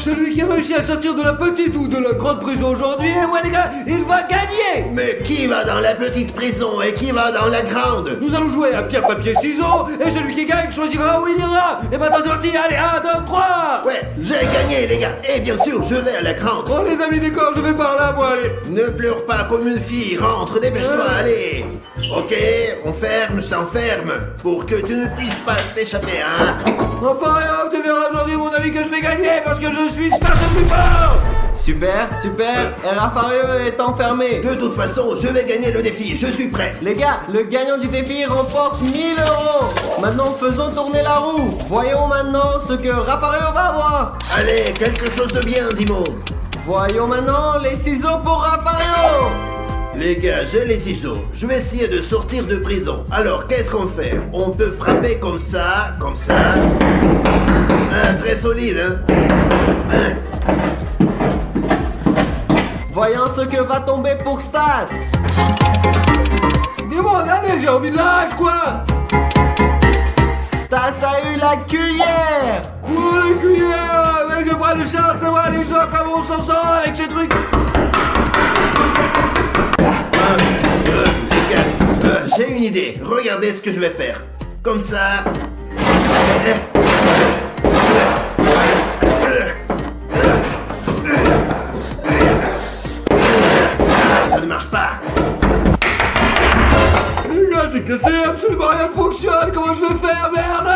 celui qui a réussi à sortir de la petite ou de la grande prison aujourd'hui, ouais les gars, il va gagner. Mais qui va dans la petite prison et qui va dans la grande? Nous allons jouer à pierre, papier, ciseaux, et celui qui gagne choisira où il ira. Et maintenant c'est parti, allez, 1, 2, 3. Ouais, j'ai gagné les gars. Et bien sûr, je vais à la grande. Oh les amis, d'accord, je vais par là, moi, allez. Ne pleure pas comme une fille, rentre, dépêche-toi, allez. Ok, on ferme, je t'enferme, pour que tu ne puisses pas t'échapper, hein. Enfin, tu verras aujourd'hui, mon ami, que je vais gagner, parce que je suis Stas le plus fort. Super, et Rafario est enfermé. De toute façon, je vais gagner le défi, je suis prêt. Les gars, le gagnant du défi remporte 1000 €. Maintenant, faisons tourner la roue. Voyons maintenant ce que Rafario va avoir. Allez, quelque chose de bien, Dimon. Voyons maintenant les ciseaux pour Rafario. Les gars, j'ai les ciseaux. Je vais essayer de sortir de prison. Alors, qu'est-ce qu'on fait? On peut frapper comme ça, comme ça. Très solide, hein. Voyons ce que va tomber pour Stas. Dis-moi, allez, j'ai envie de lâche, quoi. Stas a eu la cuillère. Quoi, la cuillère? Mais j'ai pas de chance, ça va, les gens, comment on s'en sort avec ces trucs? Les gars, j'ai une idée. Regardez ce que je vais faire. Comme ça. Ça ne marche pas. Les gars, c'est cassé, absolument rien ne fonctionne. Comment je vais faire, merde?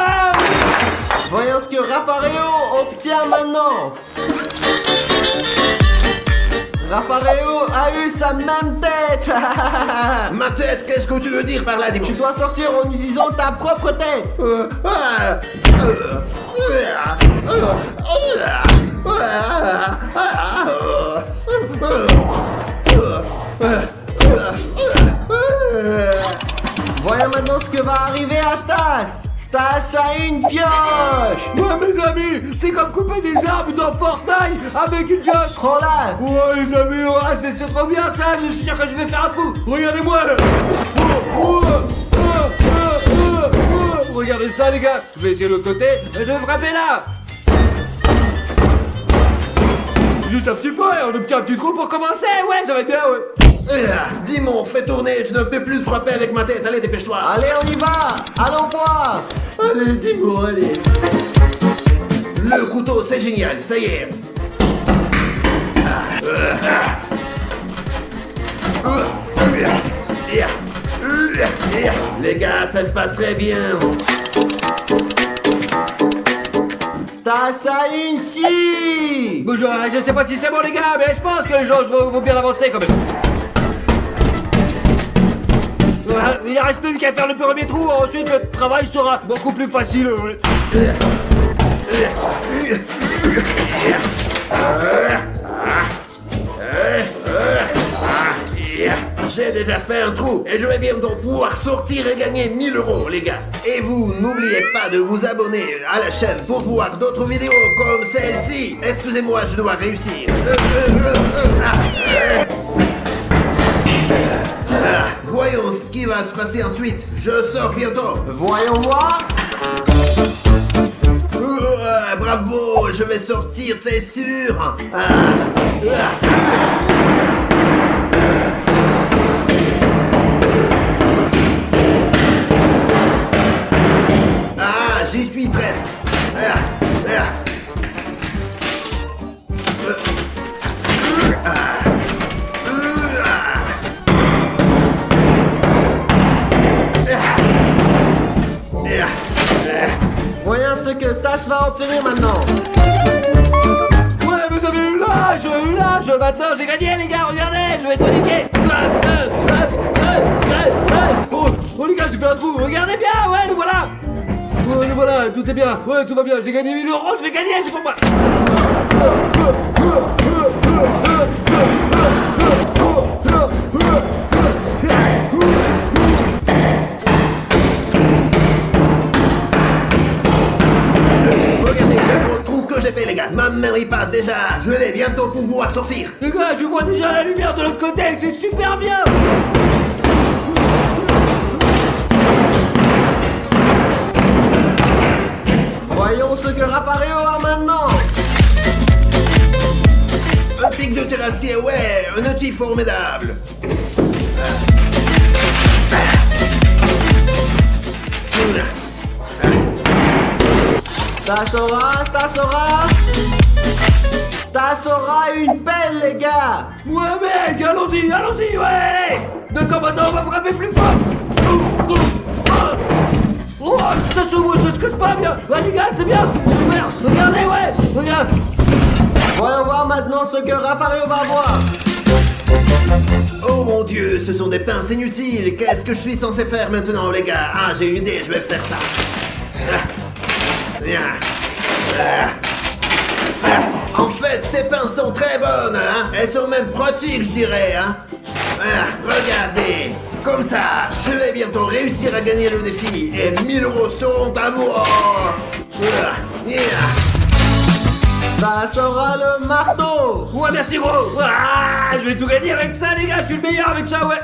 Voyons ce que Rafario obtient maintenant. Rafario a eu sa même tête. Ma tête, qu'est-ce que tu veux dire par là, Dimon? Tu dois sortir en utilisant ta propre tête. Voyons maintenant ce que va arriver à Stas. Stas a une pioche. Ouais, mes amis, c'est comme couper des arbres dans Fortnite avec une pioche. Prends-la. Ouais, les amis, ouais, c'est trop bien ça. Je suis sûr que je vais faire un trou. Regardez-moi là. Regardez ça, les gars. Je vais essayer de l'autre côté. Et je vais frapper là. Juste un petit peu, et on obtient un petit trou pour commencer. Ouais, ça va être bien, ouais. Dimon, fais tourner, je ne peux plus frapper avec ma tête. Allez, dépêche-toi. Allez, on y va. Allons voir. Allez, Dimon, allez. Le couteau, c'est génial, ça y est. Les gars, ça se passe très bien. Stas a une scie. Bon, je sais pas si c'est bon, les gars, mais je pense que les gens vont bien avancer quand même. Il ne reste plus qu'à faire le premier trou, ensuite le travail sera beaucoup plus facile. Ouais. J'ai déjà fait un trou et je vais bientôt pouvoir sortir et gagner 1000 €, les gars. Et vous, n'oubliez pas de vous abonner à la chaîne pour voir d'autres vidéos comme celle-ci. Excusez-moi, je dois réussir. Voyons ce qui va se passer ensuite. Je sors bientôt. Voyons voir. Bravo, je vais sortir, c'est sûr. J'y suis presque. Voyons ce que Stas va obtenir maintenant. Ouais, mais ça eu lâche, maintenant j'ai gagné, les gars, regardez, je vais tout niquer. Oh les gars, j'ai fait un trou, regardez bien, ouais, le voilà. Ouais, le voilà, tout est bien, ouais, tout va bien, j'ai gagné 1000 €, je vais gagner, c'est pour moi. Regardez le gros trou que j'ai fait, les gars. Ma main y passe déjà. Je vais bientôt pouvoir sortir. Les gars, je vois déjà la lumière de l'autre côté, c'est super bien. Voyons ce que Rafario a maintenant. cuirassier, ouais, un outil formidable. Stasora, une pelle, les gars. Ouais mec, allons-y, allons-y, ouais. Le combattant va frapper plus fort. Oh, ça s'ouvre, ça se casse pas bien. Ouais les gars, c'est bien, super. Regardez, ouais, regarde. Voyons voir maintenant ce que Raffario va voir. Oh mon Dieu, ce sont des pinces inutiles. Qu'est-ce que je suis censé faire maintenant, les gars? Ah, j'ai une idée, je vais faire ça. En fait, ces pinces sont très bonnes, hein. Elles sont même pratiques, je dirais, hein. Regardez. Comme ça, je vais bientôt réussir à gagner le défi et 1000 euros seront à moi. Ça sera le marteau. Ouais, merci gros. Ah, je vais tout gagner avec ça, les gars. Je suis le meilleur avec ça, ouais.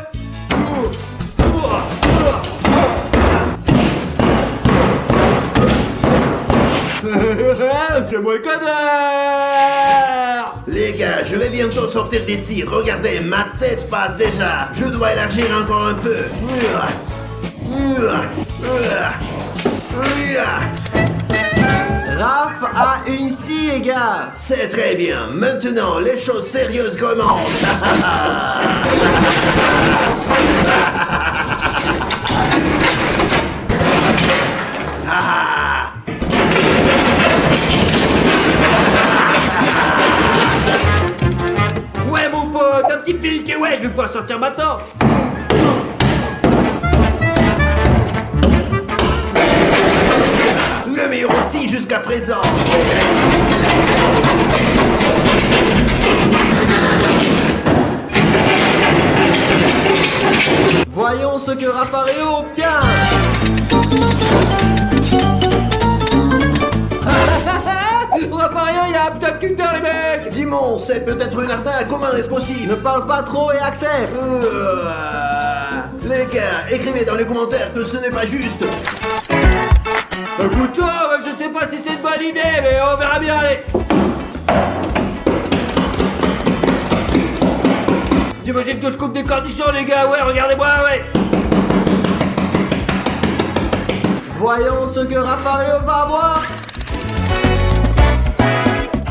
C'est moi le connard. Les gars, je vais bientôt sortir d'ici. Regardez, ma tête passe déjà. Je dois élargir encore un peu. Raph a une scie, les gars. C'est très bien. Maintenant, les choses sérieuses commencent. Ouais, mon pote, un petit pic. Et ouais, je vais pouvoir sortir maintenant. Le meilleur outil jusqu'à présent. Voyons ce que Raffario obtient. Raffario, il y a un abducteur, les mecs. Dimon, c'est peut-être une arnaque. Comment est-ce possible? Ne parle pas trop et accepte. Les gars, écrivez dans les commentaires que ce n'est pas juste. Écoute, je sais pas si c'est une bonne idée, mais on verra bien, allez. J'imagine que je coupe des cornichons, les gars, ouais, regardez-moi, ouais. Voyons ce que Raffario va voir.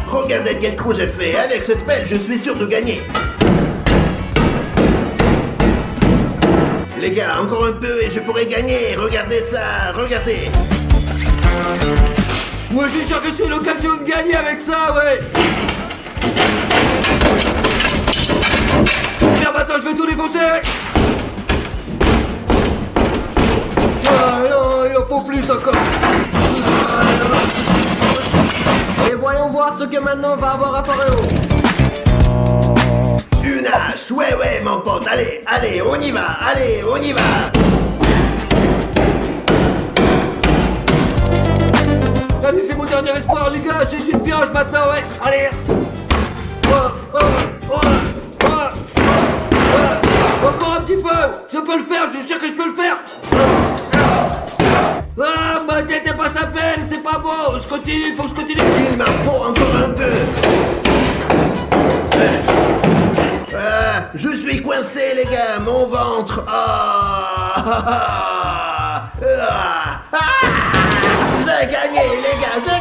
Regardez quel coup j'ai fait. Avec cette pelle, je suis sûr de gagner. Les gars, encore un peu et je pourrais gagner. Regardez ça, regardez. Moi, je suis sûr que c'est l'occasion de gagner avec ça, ouais. Tiens, maintenant, je vais tout défoncer, ouais. Ah, non, il en faut plus encore. Et voyons voir ce que maintenant va avoir Raffario. Une hache, ouais, mon pote. Allez, allez, on y va. Allez, on y va. Allez, c'est mon dernier espoir, les gars. C'est une pioche maintenant, ouais. Allez. Encore un petit peu. Je peux le faire, je suis sûr que je peux le faire. Ah, ma tête n'est pas sa peine, c'est pas bon. Je continue, il faut que je continue. Il m'en faut encore un peu. Je suis coincé, les gars. Mon ventre. J'ai gagné, les gars. J'ai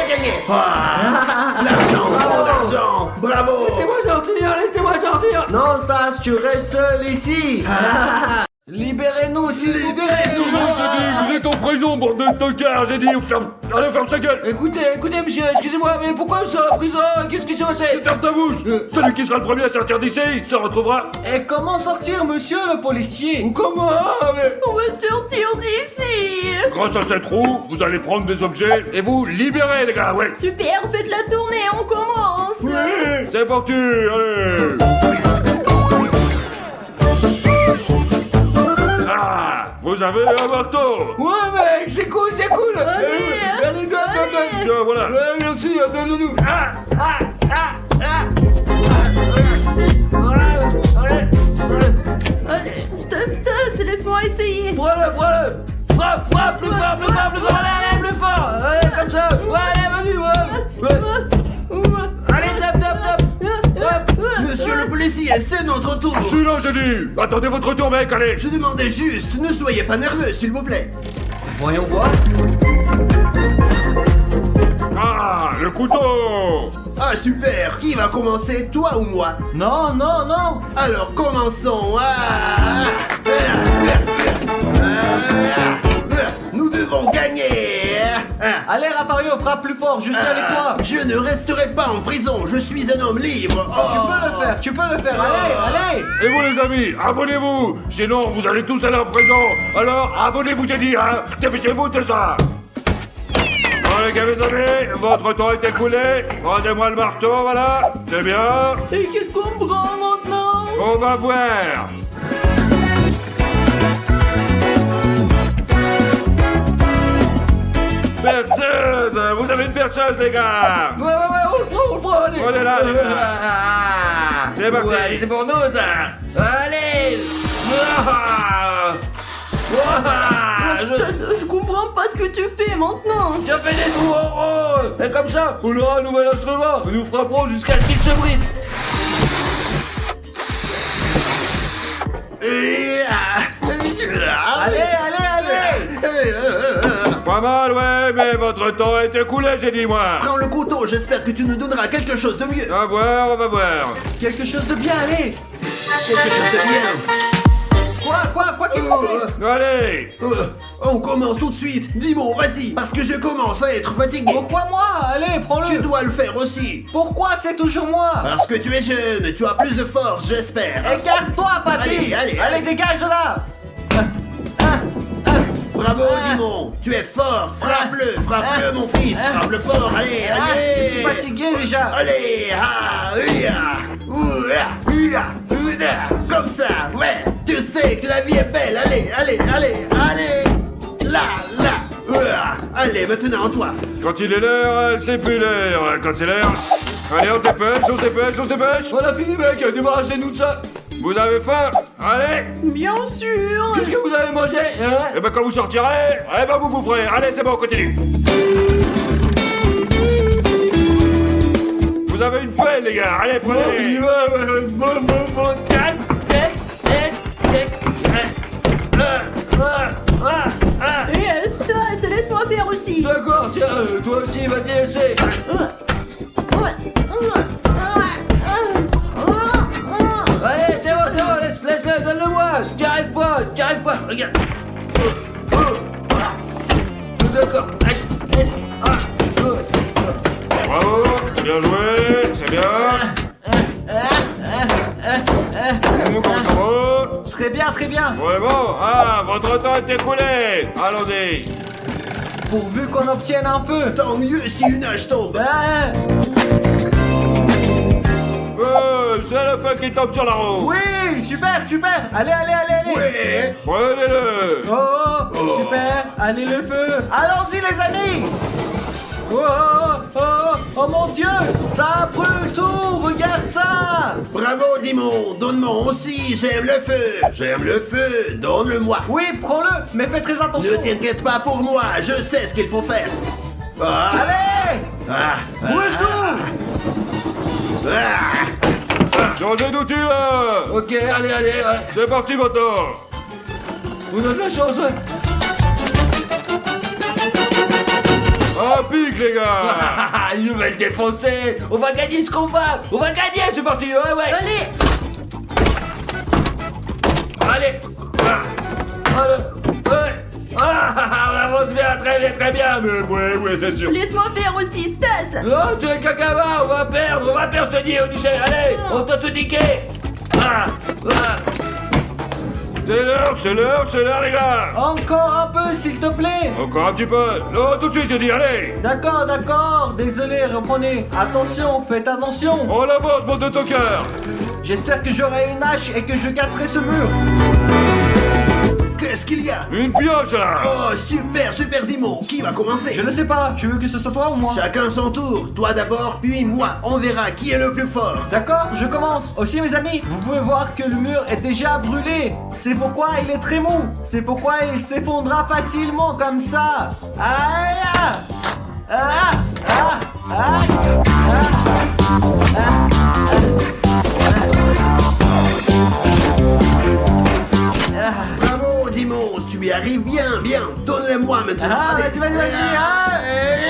gagné. L'argent, trop d'argent. Bravo. Laissez-moi sortir, laissez-moi sortir. Non, Stas, tu restes seul ici. Libérez-nous, s'il vous plaît. Vous êtes en prison, bande de tocards. J'ai dit, allez, ferme sa gueule. Écoutez, monsieur, excusez-moi, mais pourquoi vous êtes en prison? Qu'est-ce qui s'est passé? Ferme ta bouche. Celui qui sera le premier à sortir d'ici, se retrouvera. Et comment sortir, monsieur le policier? Comment? Mais... On va sortir d'ici. Grâce à cette roue, vous allez prendre des objets et vous libérer, les gars, ouais. Super, faites la tournée, on commence. Oui, c'est parti, allez. Ah, vous avez un marteau. Ouais, mec, c'est cool. Allez, donne. Tiens, voilà. Ouais, merci, donne-nous. Allez, Stas, laisse-moi essayer. Prends-le. Frappe, plus fort. Allez, plus fort. Allez, comme ça. Ouais, allez, vas-y, ouais. Allez, tape. est, c'est notre tour. Celui-là, j'ai dit. Attendez votre tour, mec, allez. Je demandais juste, ne soyez pas nerveux, s'il vous plaît. Voyons voir. Ah, le couteau. Ah super, qui va commencer, toi ou moi? Non, non, non. Alors commençons. Nous devons gagner. Allez, Rafario, frappe plus fort, je suis avec toi. Je ne resterai pas en prison, je suis un homme libre. Tu peux le faire, allez, allez. Et vous, les amis, abonnez-vous. Sinon, vous allez tous aller en prison. Alors, abonnez-vous, j'ai dit, hein. Dépêchez-vous de ça. Bon, les gars, mes amis, votre temps est écoulé. Rendez-moi le marteau, voilà. C'est bien. Et qu'est-ce qu'on prend maintenant? On va voir. Perceuse. Vous avez une perceuse, les gars. Ouais, on le prend, allez. On est là, les gars. C'est parti. Ouais, c'est pour nous, ça. Allez. Je comprends pas ce que tu fais maintenant. Tu as fait des trous en rond. Et comme ça, on aura un nouvel instrument. Nous frapperons jusqu'à ce qu'il se brise. Allez. Pas mal, ouais, mais votre temps est écoulé, j'ai dit, moi. Prends le couteau, j'espère que tu nous donneras quelque chose de mieux. On va voir. Quelque chose de bien, allez. Quelque chose de bien. Quoi, qu'est-ce que c'est? Allez. On commence tout de suite. Dis-moi, vas-y, parce que je commence à être fatigué. Pourquoi moi? Allez, prends-le. Tu dois le faire aussi. Pourquoi c'est toujours moi? Parce que tu es jeune, tu as plus de force, j'espère. Écarte-toi, papy. Allez. Dégage de là. Bravo, Dimon. Tu es fort. Frappe-le, mon fils. Frappe-le fort, allez. Je suis fatigué déjà. Allez, comme ça, ouais. Tu sais que la vie est belle. Allez. Là. Allez, maintenant, toi. Quand il est l'heure, c'est plus l'heure. Quand c'est l'heure, allez, on se dépêche. On a fini, mec. Débarrassez-nous de ça. Vous avez faim? Allez. Bien sûr. Qu'est-ce que vous avez mangé, hein? Et ben quand vous sortirez, vous boufferez. Allez, c'est bon, continue. Vous avez une pelle, les gars. Allez, prenez. Et Stas, laisse-moi faire aussi. D'accord, tiens, toi aussi, vas-y, essaie. Allez, c'est bon, laisse-le, donne-le-moi. T'y arrives pas, regarde. D'accord. Bravo, bien joué, c'est bien. Comment ça va? Très bien. Ouais, bon, votre temps est écoulé. Allons-y. Pourvu qu'on obtienne un feu. Tant mieux si une hache tombe. C'est le feu qui tombe sur la roue. Oui, super. Allez. Ouais. Prenez-le. Oh, super. Allez, le feu. Allons-y, les amis. Oh mon Dieu, ça brûle tout. Regarde ça. Bravo, Dimon. Donne-moi aussi. J'aime le feu. Donne-le-moi. Oui, prends-le, mais fais très attention. Ne t'inquiète pas pour moi. Je sais ce qu'il faut faire. Allez, brûle tout. Changez d'outil, là. Ok, allez. C'est parti, maintenant. On a de la chance. Ah, pique, les gars. Ils veulent défoncer. On va gagner ce combat. C'est parti. Ouais. Allez. Allez. On avance bien, très bien. Mais ouais, c'est sûr. Laisse-moi faire aussi, Stas. Non, tu es cacahuète, on va perdre, je te dis, Odyssée. Allez, on doit te niquer. C'est l'heure, les gars. Encore un peu, s'il te plaît. Encore un petit peu. Non, tout de suite, j'ai dit, allez. D'accord. Désolé, reprenez. Attention, faites attention. On avance, bande de toqueurs. J'espère que j'aurai une hache et que je casserai ce mur. Qu'est-ce qu'il y a? Une pioche, là. Oh, super, Dimon. Qui va commencer? Je ne sais pas, tu veux que ce soit toi ou moi? Chacun son tour. Toi d'abord, puis moi. On verra qui est le plus fort. D'accord, je commence. Aussi, mes amis, vous pouvez voir que le mur est déjà brûlé. C'est pourquoi il est très mou. C'est pourquoi il s'effondrera facilement comme ça. moi maintenant. Ah, Allez. vas-y.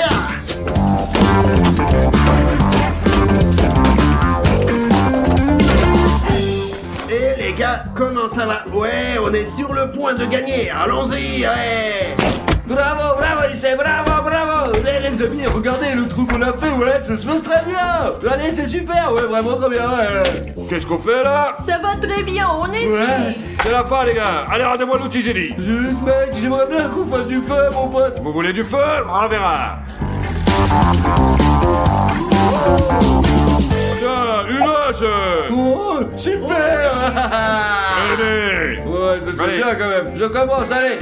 Et les gars, comment ça va? Ouais, on est sur le point de gagner. Allons-y, ouais. Bravo, lycée, bravo. Les amis, regardez le trou qu'on a fait, ouais, ça se passe très bien. Allez, c'est super, ouais, vraiment très bien, ouais. Qu'est-ce qu'on fait là? Ça va très bien, on est Ouais. C'est la fin les gars. Allez, rendez-moi l'outil génie. Juste, mec, j'aimerais bien qu'on fasse du feu, mon pote. Vous voulez du feu? On verra. Tiens, une hache. Oh, super. Allez. Ouais, ça serait Allez. bien quand même. Je commence, allez.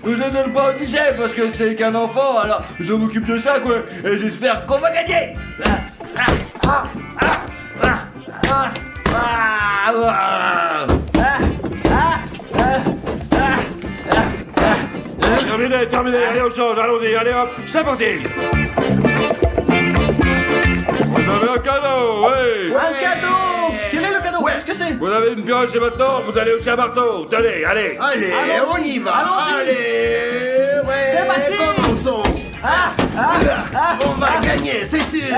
Je ne donne pas au lycée parce que c'est qu'un enfant, alors je m'occupe de ça, quoi. Et j'espère qu'on va gagner. Terminé. Allez, on change. Allons-y. Allez, hop. C'est parti. Vous avez un cadeau, oui. Un cadeau. Quel est le cadeau? Qu'est-ce que c'est? Vous avez une pioche et maintenant, vous allez aussi un marteau. Tenez, allez. Allez, on y va. allons-y. Allez, ouais. C'est parti. Commençons. On va gagner, c'est sûr.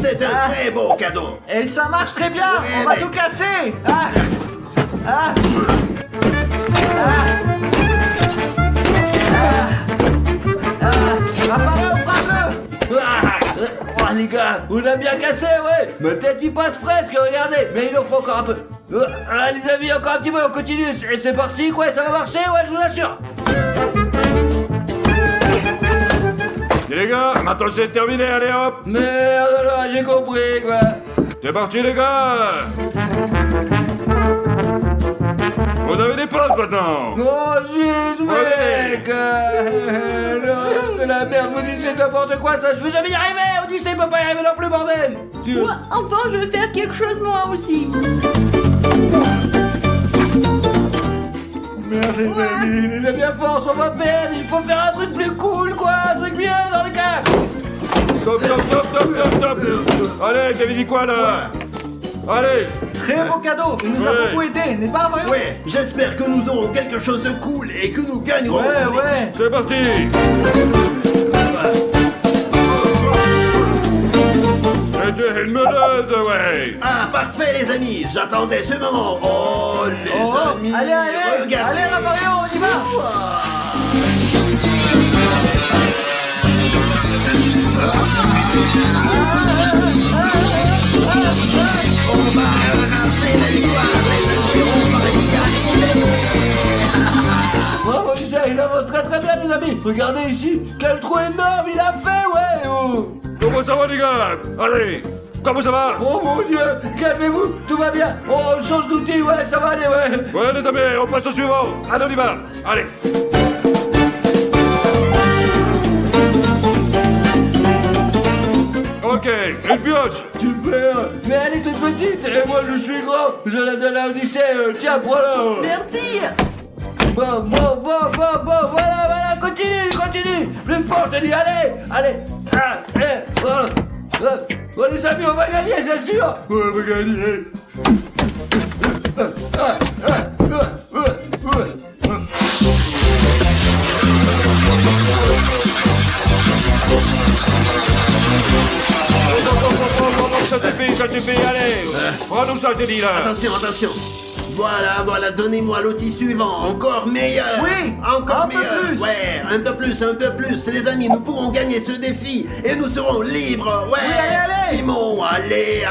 C'est un très beau cadeau. Et ça marche très bien. Ouais, On va mec. tout casser. Frappe-le. Oh les gars, on a bien cassé, ouais. Ma tête y passe presque, regardez. Mais il en faut encore un peu. Ah, les amis, encore un petit peu, on continue. Et c'est parti, quoi, ça va marcher, ouais, je vous assure. Et les gars, maintenant c'est terminé. Allez, hop. Merde, là, j'ai compris, quoi. C'est parti, les gars. Vous avez des postes maintenant. Oh, zut, Allez. mec. Non, c'est la merde, vous dites c'est n'importe quoi, ça. Je vais jamais y arriver. On dit il peut pas y arriver non plus, bordel. Moi, enfin, je vais faire quelque chose moi aussi. Merde, les amis, à force, on va perdre. Il faut faire un truc plus cool, quoi. Un truc bien dans le cas. Top. Allez, t'avais dit quoi là? Allez. Très beau cadeau. Il nous a Ouais. beaucoup aidé, n'est-ce pas, Mario? Ouais, j'espère que nous aurons quelque chose de cool et que nous gagnerons. Ouais. C'est parti. C'était une meneuse, ouais. Ah, parfait, les amis. J'attendais ce moment. Oh, les amis. Allez, regardez. Mario, on y va. On va ramasser la victoire, les amis. On va y gagner. Bravo, Lisa, il avance très très bien, les amis. Regardez ici, quel trou énorme il a fait, ouais. Oh, Comment ça va, les gars? Allez. Comment ça va? oh mon Dieu, calmez-vous, tout va bien. Oh, on change d'outil, ouais, ça va aller, ouais. Ouais, les amis, on passe au suivant. Allez, on y va. Allez. Ok, une pioche. Super, mais elle est toute petite et moi je suis grand. Je la donne à Odyssée, tiens, prends-la. Merci. Bon, voilà, continue. Plus fort, je te dis, allez. Oh, les amis, on va gagner, c'est sûr. Ouais, on va gagner. Ça suffit, allez. Prends-nous ça, j'ai dit là. Attention. Voilà, donnez-moi l'outil suivant, encore meilleur. Oui, encore un peu meilleur. plus. Ouais, un peu plus, les amis, nous pourrons gagner ce défi et nous serons libres. Ouais. Oui, allez. Simon, allez.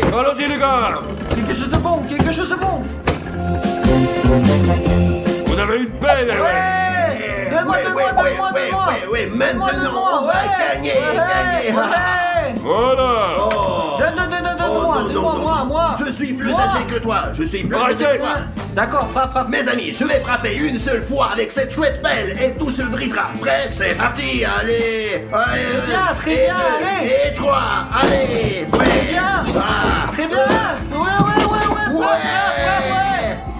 Allons-y, les gars. Quelque chose de bon. Vous avez une pelle, ouais. Ouais. Donne-moi. Ouais, maintenant on va gagner. Voilà. Oh. Donne-moi, moi. Je suis plus Moi. âgé que toi. Arrêtez. D'accord, frappe. Mes amis, je vais frapper une seule fois avec cette chouette pelle et tout se brisera. Prêt, c'est parti, allez. Très bien, allez. Et 3, allez. Ouais. bien. Très bien. Ouais.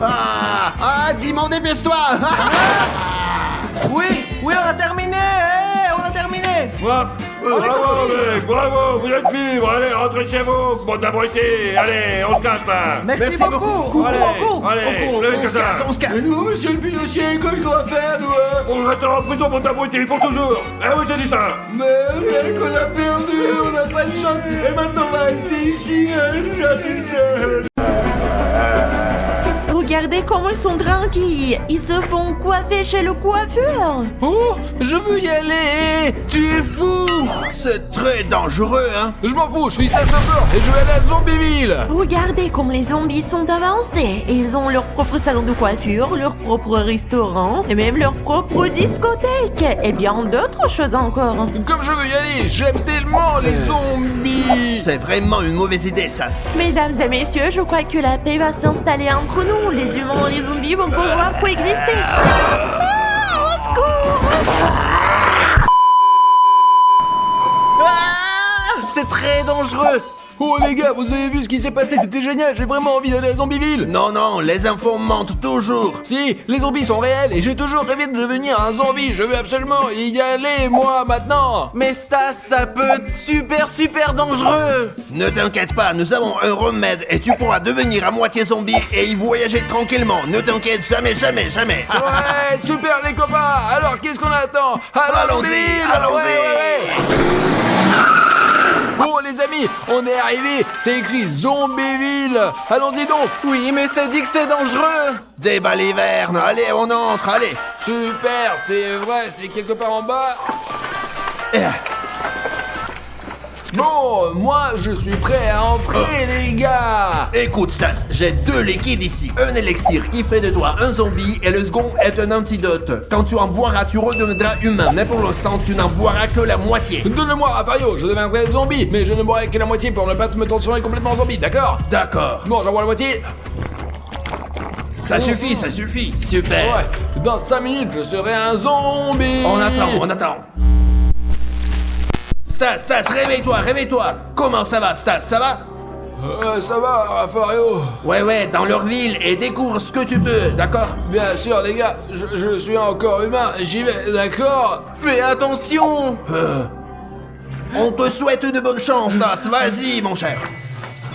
Ah, Dimon, dépêche-toi. Oui, on a terminé. On a terminé. Moi, Bravo, mec, bravo, vous êtes libres. Allez, rentrez chez vous, bande d'abrutis. Allez, on se casse là. Merci beaucoup. Allez, plus que ça. On se casse. Mais nous, monsieur le pilotier, qu'est-ce qu'on va faire, nous, hein? On restera en prison, bande d'abrutis, pour toujours. Eh oui, j'ai dit ça. Mais rien qu'on a perdu, on n'a pas de chance. Et maintenant, on va rester ici, hein, Regardez comment ils sont tranquilles. Ils se font coiffer chez le coiffeur. Oh, je veux y aller. Tu es fou. C'est très dangereux, hein. Je m'en fous, je suis stagiaire et je vais aller à Zombieville. Regardez comme les zombies sont avancés. Ils ont leur propre salon de coiffure, leur propre restaurant et même leur propre discothèque. Et bien d'autres choses encore. Comme je veux y aller, j'aime tellement les zombies. C'est vraiment une mauvaise idée, Stas. Mesdames et messieurs, je crois que la paix va s'installer entre nous. Les humains et les zombies vont pouvoir coexister. Au secours! C'est très dangereux. Oh les gars, vous avez vu ce qui s'est passé, c'était génial, j'ai vraiment envie d'aller à Zombieville. Non, non, les infos mentent toujours. Si, les zombies sont réels et j'ai toujours rêvé de devenir un zombie, je veux absolument y aller, moi, maintenant. Mais Stas, ça peut être super dangereux. Ne t'inquiète pas, nous avons un remède et tu pourras devenir à moitié zombie et y voyager tranquillement. Ne t'inquiète jamais. Ouais, super les copains, alors qu'est-ce qu'on attend? Allons-y. Oh les amis, on est arrivé, c'est écrit Zombieville. Allons-y donc. Oui, mais c'est dit que c'est dangereux. Des balivernes, allez, on entre, allez. Super, c'est vrai, c'est quelque part en bas. Bon, moi je suis prêt à entrer les gars. Écoute Stas, j'ai 2 liquides ici. Un élixir qui fait de toi un zombie et le second est un antidote. Quand tu en boiras, tu redeviendras humain, mais pour l'instant, tu n'en boiras que la moitié. Donne-le-moi Rafario, je deviendrai zombie, mais je ne boirai que la moitié pour ne pas me transformer complètement en zombie, d'accord? D'accord. Bon, j'en bois la moitié. Ça suffit. Super. Ouais, dans 5 minutes je serai un zombie. On attend. Stas, réveille-toi. Comment ça va, Stas, ça va? Ça va, Rafario? Ouais, dans leur ville et découvre ce que tu peux, d'accord? Bien sûr, les gars, je suis encore humain, j'y vais, d'accord? Fais attention. On te souhaite de bonne chance, Stas, vas-y, mon cher.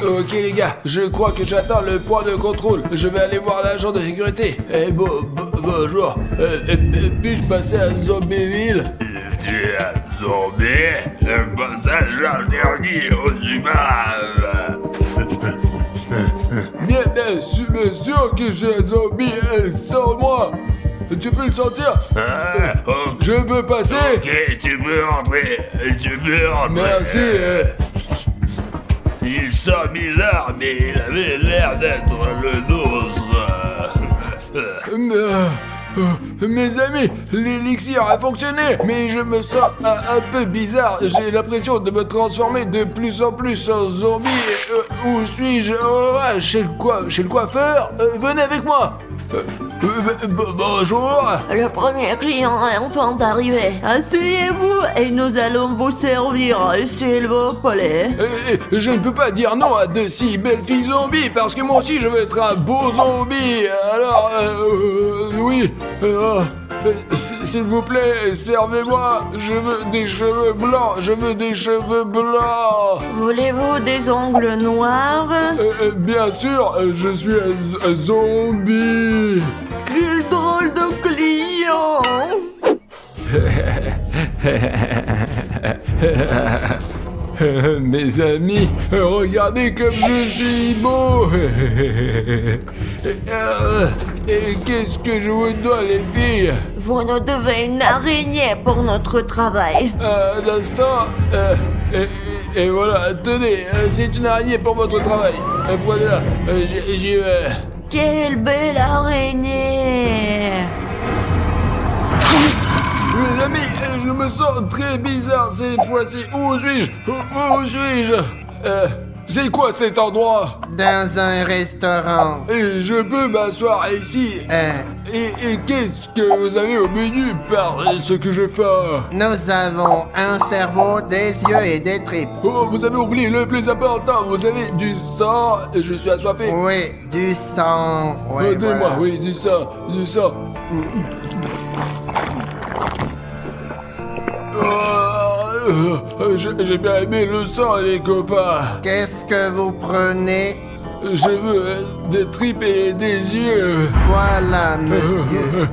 Ok les gars, je crois que j'atteins le point de contrôle. Je vais aller voir l'agent de sécurité. Bonjour. Puis-je passer à Zombieville? Tu es un zombie, le passage interdit aux humains. Bien sûr que je suis un zombie, sans moi. Tu peux le sentir? Je peux passer. Ok, tu peux rentrer. Merci. Il sent bizarre, mais il avait l'air d'être le nôtre. Mes amis, l'élixir a fonctionné, mais je me sens un peu bizarre. J'ai l'impression de me transformer de plus en plus en zombie. Où suis-je? Chez le coiffeur? Venez avec moi. Bonjour. Le premier client est enfin arrivé. Asseyez-vous et nous allons vous servir, s'il vous plaît. Je ne peux pas dire non à de si belles filles zombies parce que moi aussi je veux être un beau zombie. Alors, oui. S'il vous plaît, servez-moi. Je veux des cheveux blancs. Voulez-vous des ongles noirs? Bien sûr, je suis un zombie. Quel drôle de client! Mes amis, regardez comme je suis beau. Et qu'est-ce que je vous dois, les filles? Vous nous devez une araignée pour notre travail. Un instant. Et voilà, tenez, c'est une araignée pour votre travail. Prenez-la, j'y vais. Quelle belle araignée! Mes amis, je me sens très bizarre cette fois-ci. Où suis-je? C'est quoi cet endroit? Dans un restaurant. Et je peux m'asseoir ici. Et qu'est-ce que vous avez au menu par ce que je fais? Nous avons un cerveau, des yeux et des tripes. Oh, vous avez oublié le plus important. Vous avez du sang. Je suis assoiffé. Oui, du sang. Ouais, Donnez-moi, voilà. oui, du sang. J'ai bien aimé le sang, les copains. Qu'est-ce que vous prenez? Je veux des tripes et des yeux. Voilà, monsieur.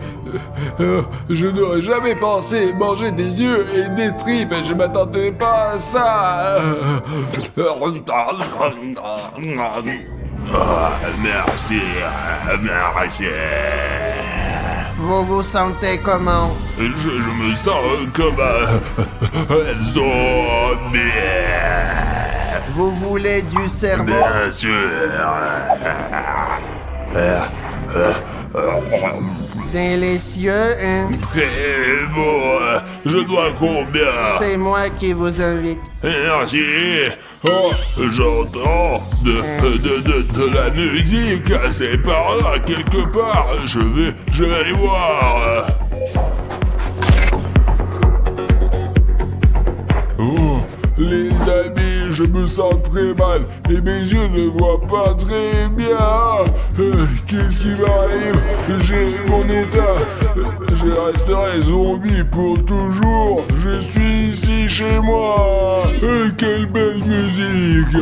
Je n'aurais jamais pensé manger des yeux et des tripes. Je m'attendais pas à ça. Merci, merci. Vous vous sentez comment? Je me sens comme un zombie. Vous voulez du cerveau? Bien sûr. Délicieux, hein? Très beau. Je dois combien? C'est moi qui vous invite. Merci. Oh, j'entends de la musique. C'est par là, quelque part. Je vais aller voir. Oh, les amis, je me sens très mal et mes yeux ne voient pas très bien. Qu'est-ce qui m'arrive? J'ai mon état. Je resterai zombie pour toujours. Je suis ici chez moi. Quelle belle musique.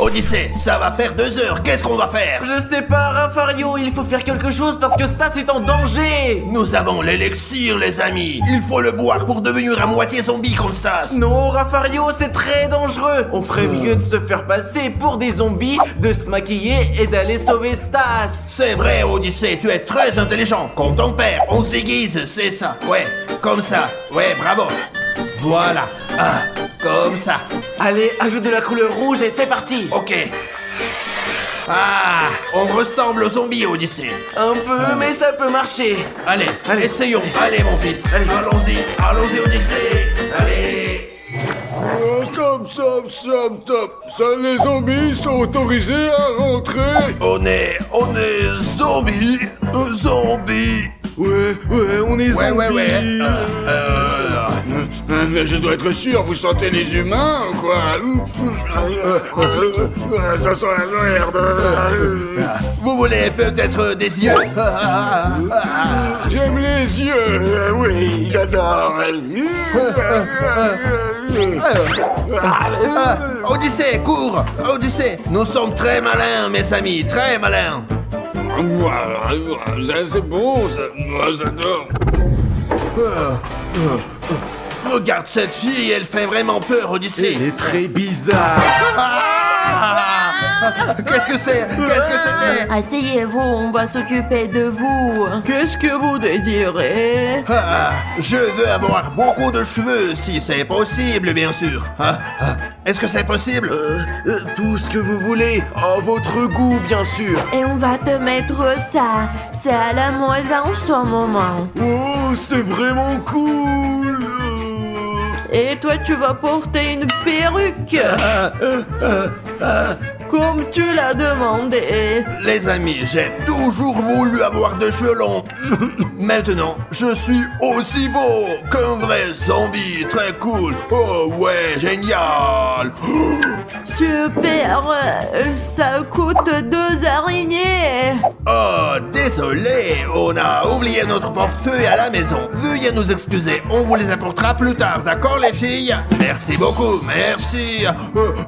Odyssée, ça va faire 2 heures, qu'est-ce qu'on va faire? Je sais pas, Raffario, il faut faire quelque chose parce que Stas est en danger. Nous avons l'élixir, les amis. Il faut le boire pour devenir à moitié zombie comme Stas. Non, Raffario, c'est très dangereux. On ferait mieux de se faire passer pour des zombies, de se maquiller et d'aller sauver Stas. C'est vrai, Odyssée, tu es très intelligent. Comme ton père, on se déguise, c'est ça. Ouais, comme ça. Ouais, bravo. Voilà. Ah, comme ça. Allez, ajoute de la couleur rouge et c'est parti. Ok. Ah, on ressemble aux zombies, Odyssée. Un peu, mais ça peut marcher. Allez, Allez. essayons. Allez, mon fils. Allez. Allons-y, Odyssée. Allez. Stop. Ça, les zombies sont autorisés à rentrer. On est zombies. Zombies. Ouais, on est zombies. Ouais. Mais je dois être sûr, vous sentez les humains ou quoi? Ça sent la merde. Vous voulez peut-être des yeux? J'aime les yeux, oui, j'adore. Odyssée, cours! Odyssée, nous sommes très malins, mes amis, très malins. C'est bon, ça, moi j'adore. Regarde cette fille, elle fait vraiment peur, Odyssée. est très bizarre. Qu'est-ce que c'est? Qu'est-ce que c'était? Asseyez-vous, on va s'occuper de vous. Qu'est-ce que vous désirez? Je veux avoir beaucoup de cheveux, si c'est possible, bien sûr. Est-ce que c'est possible? Tout ce que vous voulez, à votre goût, bien sûr. Et on va te mettre ça. C'est à la mode en ce moment. Oh, c'est vraiment cool. Et toi, tu vas porter une perruque. Comme tu l'as demandé. Les amis, j'ai toujours voulu avoir de cheveux longs. Maintenant, je suis aussi beau qu'un vrai zombie. Très cool. Oh ouais, génial. Super. Ça coûte 2 araignées. Oh, désolé, on a oublié notre portefeuille à la maison. Veuillez nous excuser, on vous les apportera plus tard, d'accord les filles? Merci beaucoup, merci.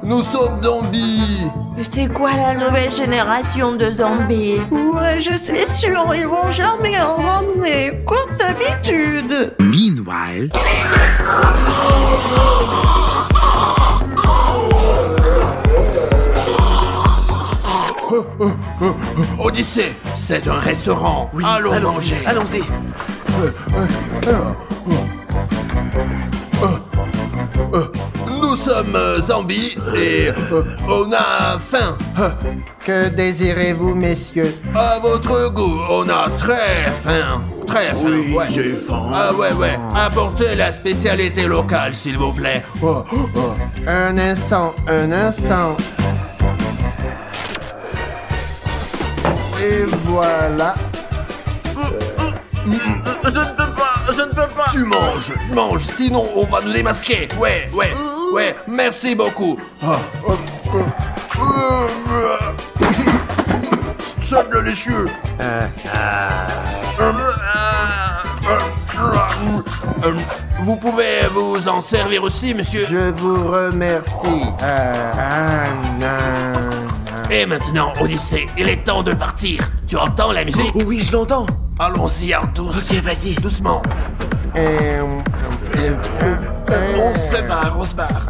Nous sommes zombies. C'est quoi la nouvelle génération de zombies? Ouais, je suis sûre, ils vont jamais en ramener, comme d'habitude. Meanwhile, Odyssée, c'est un restaurant. Allons manger. Allons-y. Nous sommes zombies et on a faim. Que désirez-vous, messieurs? À votre goût, on a très faim. Très faim, Oui, ouais. j'ai faim. Ah ouais. Apportez la spécialité locale, s'il vous plaît. Un instant. Et voilà. Je ne peux pas. Tu manges, sinon on va nous démasquer. Ouais. Merci beaucoup. C'est délicieux. Vous pouvez vous en servir aussi, monsieur. Je vous remercie. Et maintenant, Odyssée, il est temps de partir. Tu entends la musique? Oui, je l'entends. Allons-y en douce. Ok, vas-y. Doucement. On se barre, on se barre.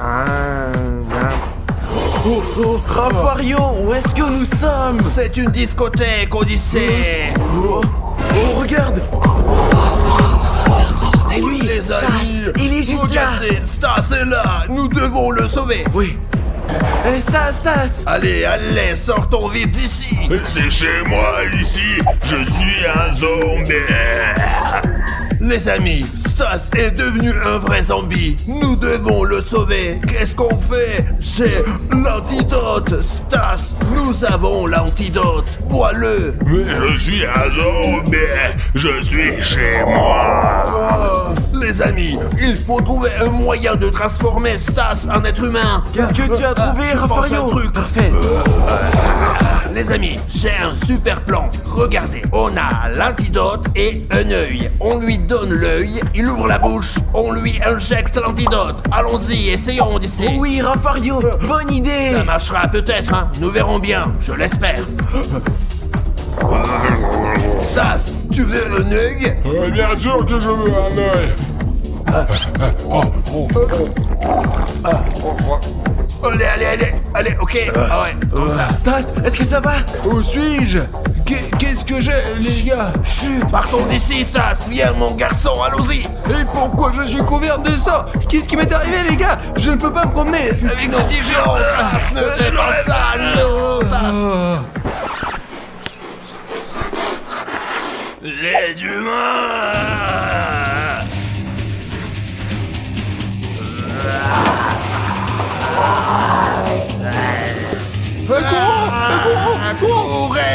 Rafario, où est-ce que nous sommes? C'est une discothèque, Odyssée. Oh, regarde. C'est lui, Les Stas. amis, Il est juste regardez, Stas est là. Nous devons le sauver. Oui. Hé, Stas. Allez, allez, sortons vite d'ici. C'est chez moi, ici. Je suis un zombie. Les amis, Stas est devenu un vrai zombie. Nous devons le sauver. Qu'est-ce qu'on fait? J'ai l'antidote. Stas, nous avons l'antidote. Bois-le. Mais je suis un zombie. Je suis chez moi. Oh, les amis, il faut trouver un moyen de transformer Stas en être humain. Qu'est-ce que tu as trouvé, je pense Rafario? un truc. Parfait. Les amis, j'ai un super plan. Regardez, on a l'antidote et un œil. On lui donne l'œil, il ouvre la bouche, on lui injecte l'antidote. Allons-y, essayons d'ici. Oui, Rafario, bonne idée. Ça marchera peut-être, hein. Nous verrons bien, je l'espère. Stas, tu veux un œil? Bien sûr que je veux un œil. Allez, ok. Ah ouais, comme ça. Stas, est-ce que ça va? Où suis-je? Qu'est-ce que j'ai, les gars? Chut, partons d'ici, Stas. Viens, mon garçon, allons-y. Et pourquoi je suis couvert de sang? Qu'est-ce qui m'est arrivé, les gars? Je ne peux pas me promener avec Non, ce t-shirt. Stas, ne fais pas ça, non, Stas. Les humains. Courez!